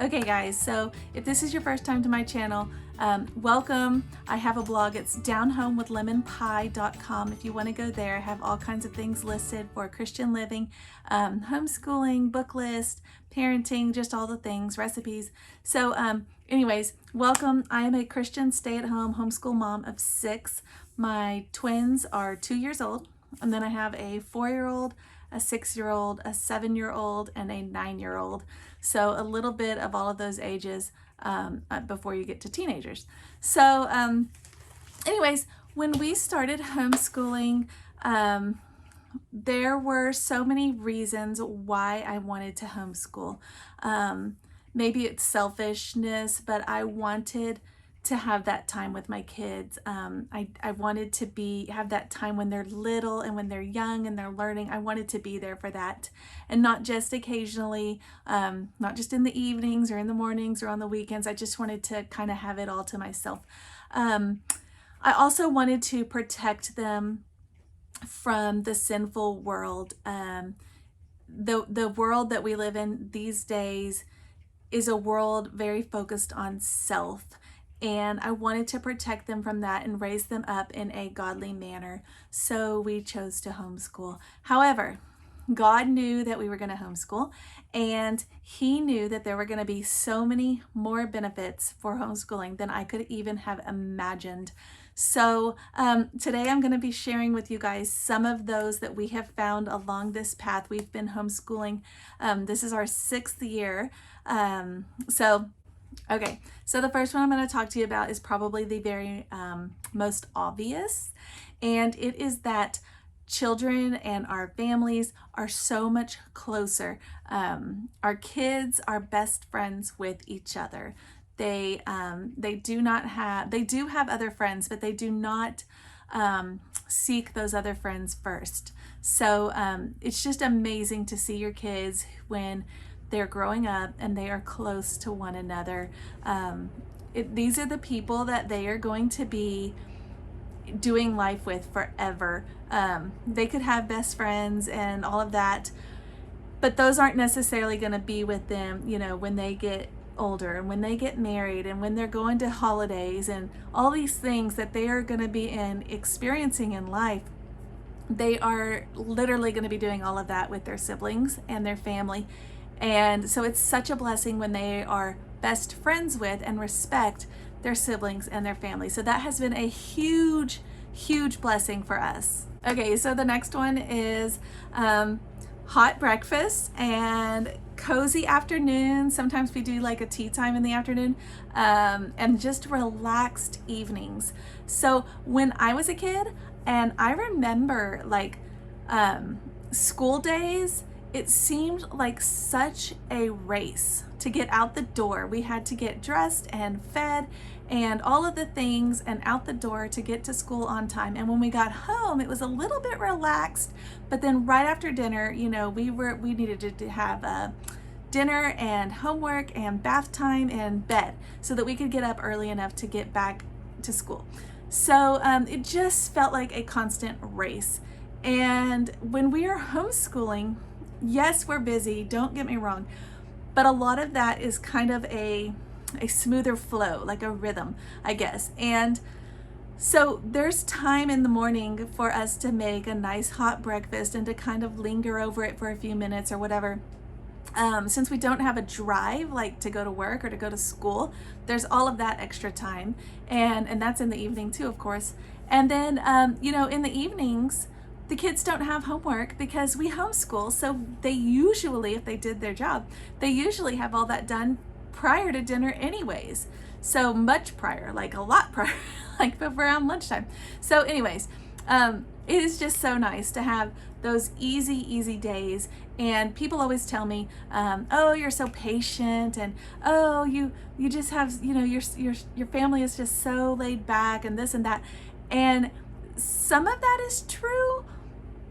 Okay guys, so if this is your first time to my channel, welcome. I have a blog. It's downhomewithlemonpie.com. If you want to go there, I have all kinds of things listed for Christian living, homeschooling, book list, parenting, just all the things, recipes. So anyways, welcome. I am a Christian stay-at-home homeschool mom of 6. My twins are 2 years old, and then I have a 4-year-old, a 6-year-old, a 7-year-old, and a 9-year-old. So a little bit of all of those ages before you get to teenagers. So anyways, when we started homeschooling, there were so many reasons why I wanted to homeschool. Maybe it's selfishness, but I wanted to have that time with my kids. I wanted to have that time when they're little and when they're young and they're learning. I wanted to be there for that, and not just occasionally, not just in the evenings or in the mornings or on the weekends. I just wanted to kind of have it all to myself. I also wanted to protect them from the sinful world. The world that we live in these days is a world very focused on self. And I wanted to protect them from that and raise them up in a godly manner. So we chose to homeschool. However, God knew that we were going to homeschool, and He knew that there were going to be so many more benefits for homeschooling than I could even have imagined. So today I'm going to be sharing with you guys some of those that we have found along this path. We've been homeschooling. This is our 6th year. Okay, so the first one I'm going to talk to you about is probably the very most obvious, and it is that children and our families are so much closer. Our kids are best friends with each other. They do have other friends, but they do not seek those other friends first. So it's just amazing to see your kids when they're growing up and they are close to one another. These are the people that they are going to be doing life with forever. They could have best friends and all of that, but those aren't necessarily going to be with them, when they get older and when they get married and when they're going to holidays and all these things that they are going to be experiencing in life. They are literally going to be doing all of that with their siblings and their family. And so it's such a blessing when they are best friends with and respect their siblings and their family. So that has been a huge, huge blessing for us. Okay, so the next one is hot breakfast and cozy afternoons. Sometimes we do like a tea time in the afternoon, and just relaxed evenings. So when I was a kid, and I remember school days, it seemed like such a race to get out the door. We had to get dressed and fed and all of the things and out the door to get to school on time. And when we got home, it was a little bit relaxed, but then right after dinner, we needed to have dinner and homework and bath time and bed so that we could get up early enough to get back to school. So it just felt like a constant race. And when we are homeschooling, yes, we're busy, don't get me wrong, but a lot of that is kind of a smoother flow, like a rhythm, I guess. And so there's time in the morning for us to make a nice hot breakfast and to kind of linger over it for a few minutes or whatever. Since we don't have a drive like to go to work or to go to school, there's all of that extra time, and that's in the evening too, of course. And then in the evenings, the kids don't have homework because we homeschool, so they usually, if they did their job, they usually have all that done prior to dinner anyways. So much prior, like a lot prior, like around lunchtime. So anyways, it is just so nice to have those easy days. And people always tell me, oh, you're so patient, and oh, you just have, your family is just so laid back and this and that. And some of that is true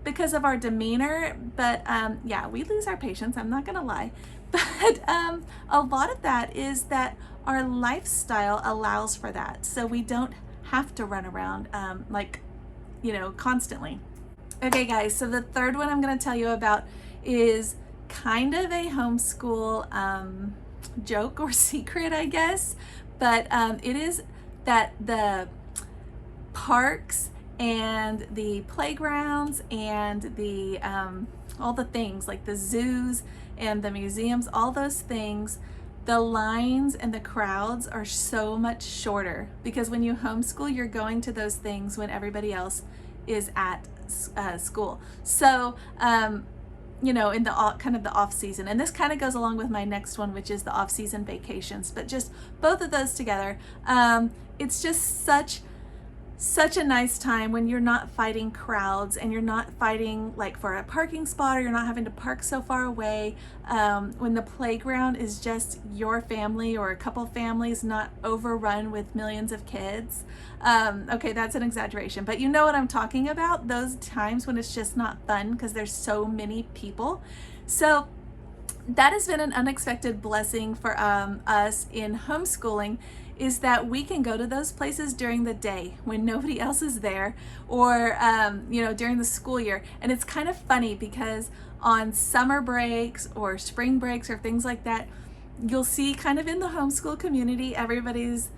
because of our demeanor, but yeah, we lose our patience, I'm not gonna lie. But a lot of that is that our lifestyle allows for that, so we don't have to run around constantly. Okay guys, so the third one I'm gonna tell you about is kind of a homeschool joke or secret, I guess, but it is that the parks and the playgrounds and the all the things like the zoos and the museums, all those things, the lines and the crowds are so much shorter because when you homeschool, you're going to those things when everybody else is at school. So you know, in the kind of the off season, and this kind of goes along with my next one, which is the off season vacations, but just both of those together, it's just such a nice time when you're not fighting crowds and you're not fighting like for a parking spot, or you're not having to park so far away, when the playground is just your family or a couple families, not overrun with millions of kids. Okay, that's an exaggeration, but you know what I'm talking about, those times when it's just not fun because there's so many people. So that has been an unexpected blessing for us in homeschooling, is that we can go to those places during the day when nobody else is there, or you know, during the school year. And it's kind of funny because on summer breaks or spring breaks or things like that, you'll see kind of in the homeschool community, everybody's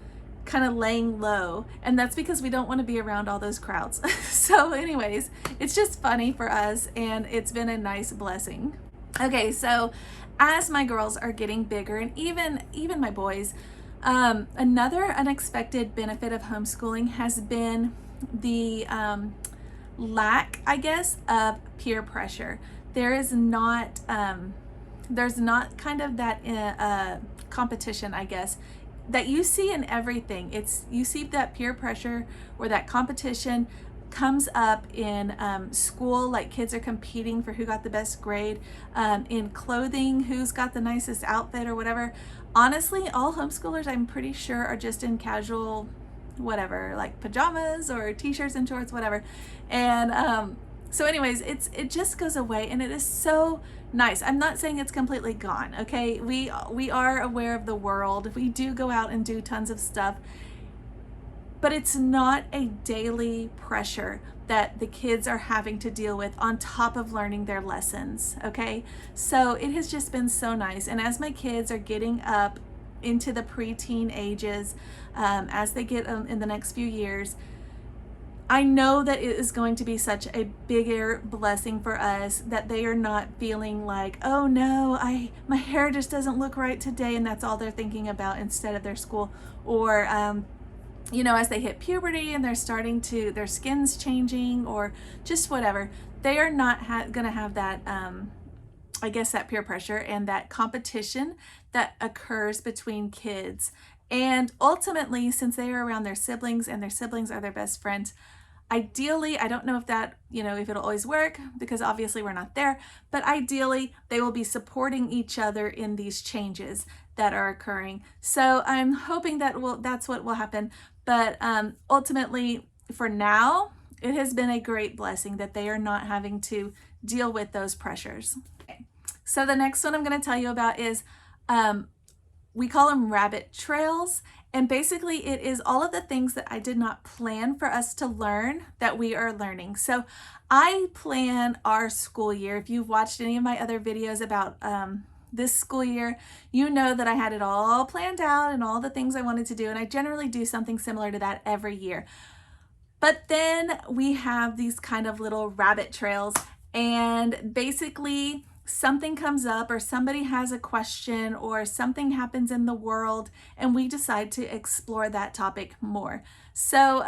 kind of laying low, and that's because we don't want to be around all those crowds. So anyways, it's just funny for us, and it's been a nice blessing. Okay, so as my girls are getting bigger, and even my boys, another unexpected benefit of homeschooling has been the lack, I guess, of peer pressure. There's not kind of that competition, I guess, that you see in everything. You see that peer pressure or that competition comes up in school, like kids are competing for who got the best grade, in clothing, who's got the nicest outfit or whatever. Honestly, all homeschoolers, I'm pretty sure, are just in casual whatever, like pajamas or t-shirts and shorts, whatever. And so anyways, it just goes away, and it is so nice. I'm not saying it's completely gone, okay? We are aware of the world. We do go out and do tons of stuff, but it's not a daily pressure that the kids are having to deal with on top of learning their lessons, okay? So it has just been so nice. And as my kids are getting up into the preteen ages, as they get in the next few years, I know that it is going to be such a bigger blessing for us that they are not feeling like, oh no, my hair just doesn't look right today, and that's all they're thinking about instead of their school. Or you know, as they hit puberty and they're starting to, their skin's changing or just whatever, they are not gonna have that, I guess, that peer pressure and that competition that occurs between kids. And ultimately, since they are around their siblings and their siblings are their best friends, ideally, I don't know if that, you know, if it'll always work, because obviously we're not there, but ideally they will be supporting each other in these changes that are occurring. So I'm hoping that that's what will happen. But ultimately, for now, it has been a great blessing that they are not having to deal with those pressures. Okay. So the next one I'm going to tell you about is, we call them rabbit trails. And basically it is all of the things that I did not plan for us to learn that we are learning. So I plan our school year. If you've watched any of my other videos about this school year, you know that I had it all planned out and all the things I wanted to do. And I generally do something similar to that every year. But then we have these kind of little rabbit trails, and basically something comes up or somebody has a question or something happens in the world, and we decide to explore that topic more. So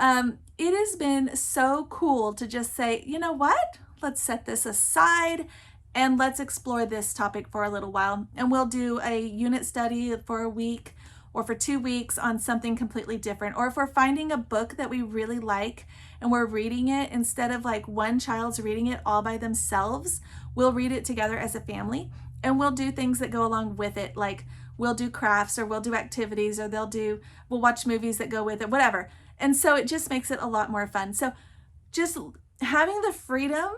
it has been so cool to just say, you know what, let's set this aside and let's explore this topic for a little while. And we'll do a unit study for a week or for 2 weeks on something completely different. Or if we're finding a book that we really like and we're reading it, instead of like one child's reading it all by themselves, we'll read it together as a family, and we'll do things that go along with it. Like we'll do crafts, or we'll do activities, or we'll watch movies that go with it, whatever. And so it just makes it a lot more fun. So just having the freedom,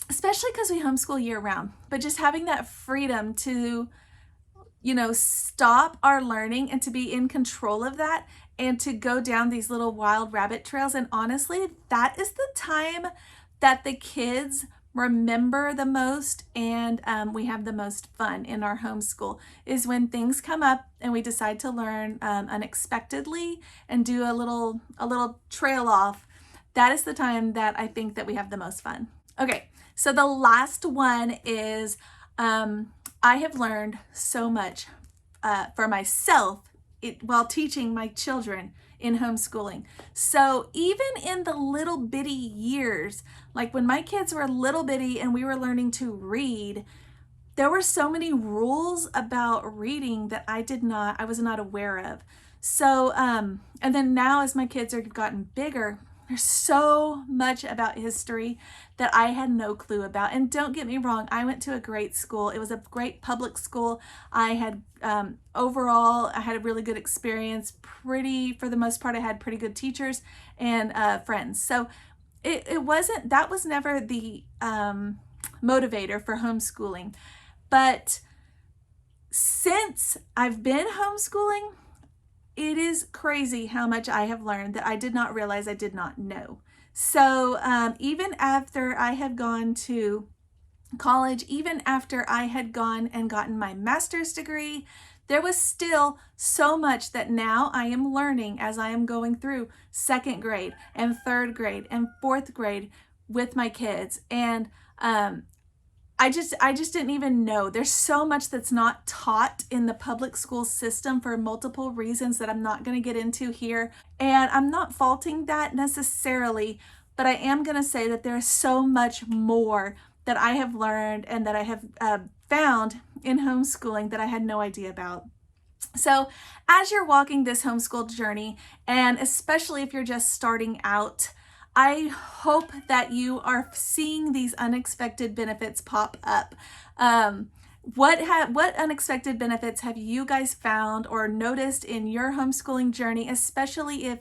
especially because we homeschool year round, but just having that freedom to, you know, stop our learning and to be in control of that and to go down these little wild rabbit trails. And honestly, that is the time that the kids remember the most and we have the most fun in our homeschool is when things come up and we decide to learn unexpectedly and do a little trail off. That is the time that I think that we have the most fun. Okay, so the last one is I have learned so much for myself while teaching my children in homeschooling. So even in the little bitty years, like when my kids were little bitty and we were learning to read, there were so many rules about reading that I was not aware of. So, and then now as my kids are gotten bigger, there's so much about history that I had no clue about. And don't get me wrong, I went to a great school. It was a great public school. I had, overall, I had a really good experience. For the most part, I had pretty good teachers and friends. So that was never the motivator for homeschooling. But since I've been homeschooling, it is crazy how much I have learned that I did not realize I did not know. So even after I had gone to college, even after I had gone and gotten my master's degree, there was still so much that now I am learning as I am going through second grade and third grade and fourth grade with my kids. And I just didn't even know. There's so much that's not taught in the public school system for multiple reasons that I'm not going to get into here. And I'm not faulting that necessarily, but I am going to say that there's so much more that I have learned and that I have found in homeschooling that I had no idea about. So as you're walking this homeschool journey, and especially if you're just starting out, I hope that you are seeing these unexpected benefits pop up. What unexpected benefits have you guys found or noticed in your homeschooling journey, especially if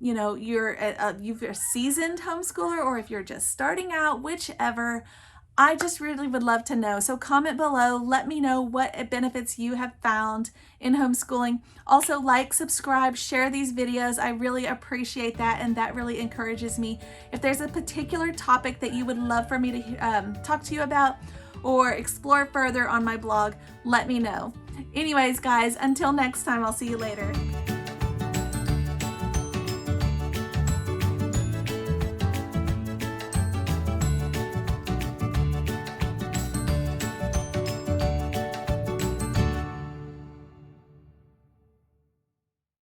you're a seasoned homeschooler or if you're just starting out, whichever. I just really would love to know. So comment below, let me know what benefits you have found in homeschooling. Also like, subscribe, share these videos. I really appreciate that, and that really encourages me. If there's a particular topic that you would love for me to talk to you about or explore further on my blog, let me know. Anyways, guys, until next time, I'll see you later.